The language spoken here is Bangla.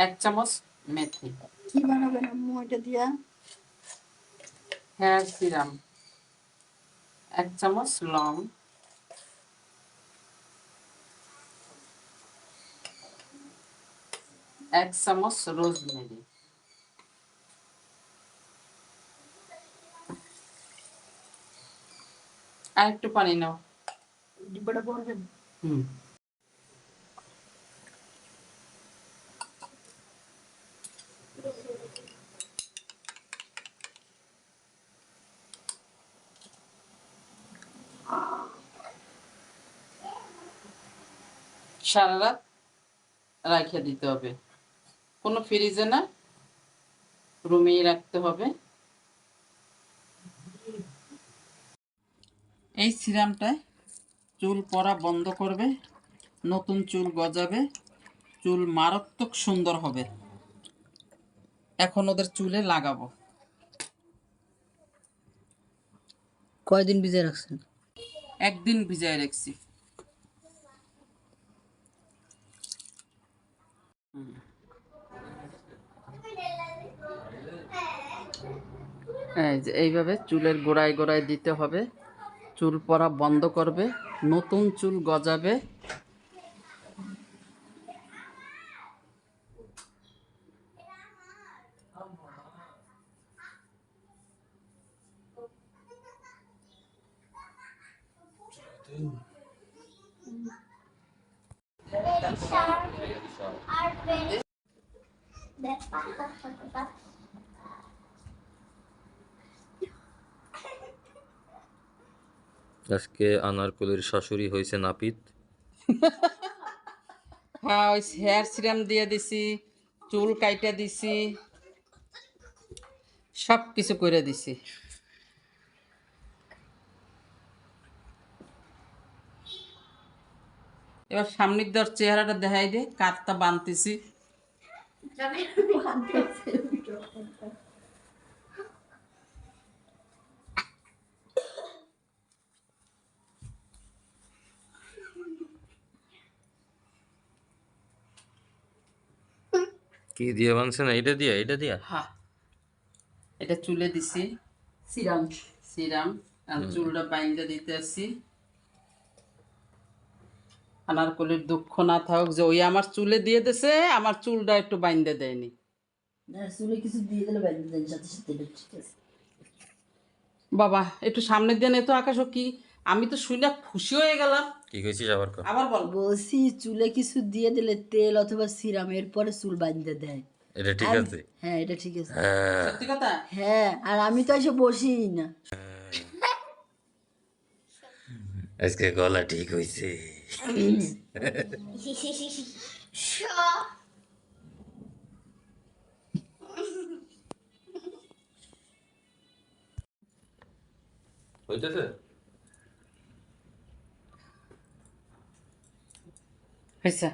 1 চামচ মেথি। কি বানাবেন আম্মু এটা দিয়া? হেয়ার সিরাম 1 চামচ, লং 1 চামচ, রোজমেরি। আর একটু পানি নাও। ডিব্বাটা ভরবেন? হুম। সারা রাত রাখে দিতে হবে, কোনো ফ্রিজে না, রুমেই রাখতে হবে। এই সিরামটায় চুল পড়া বন্ধ করবে, নতুন চুল গজাবে, চুল মারাত্মক সুন্দর হবে। এখন ওদের চুলে লাগাবো। কয়দিন ভিজিয়ে রাখছেন? 1 দিন ভিজায় রাখছি। এই যে এইভাবে চুলের গোড়ায় গোড়ায় দিতে হবে, চুল পড়া বন্ধ করবে, নতুন চুল গজাবে। আজকে আনারকলির শাশুড়ি হয়েছে নাপিত। হ্যাঁ, ওই হেয়ার সিরাম দিয়ে দিছি, চুল কাইটা দিছি, সব কিছু করে দিছি। এবার সামনের দর চেহারাটা দেখাই দে, কাঠটা বানতেছি। কি দিয়ে বানছেন? এইটা দিয়া, এইটা দিয়া? হ্যাঁ, এটা চুলে দিছি সিরাম। সিরাম, আর চুলটা বাইন্দা দিতে আসি। আনারকলির দুঃখ না থাকুক যে ওই আমার চুলে দিয়ে দিছে, আমার চুলটা একটু বাইন্দা দেয়নি। চুলে কিছু দিয়ে দিলে বাইরে দেন সাথে সাথে, এটা ঠিক আছে। বাবা একটু সামনের দিন এত আকাশ, ও কি, আমি তো শুনে খুশি হয়ে গেলাম। কি কইছিস আবার কর? আবার বল। বলছি চুলে কিছু দিয়ে দিলে তেল অথবা সিরাম, এরপরে চুল বাঁধতে দেয়। এটা ঠিক আছে? হ্যাঁ এটা ঠিক আছে। সত্যি কথা। হ্যাঁ, আর আমি তো এসে বসি না। আজকে গলা ঠিক হইছে। হইতেছে? হয়েছে।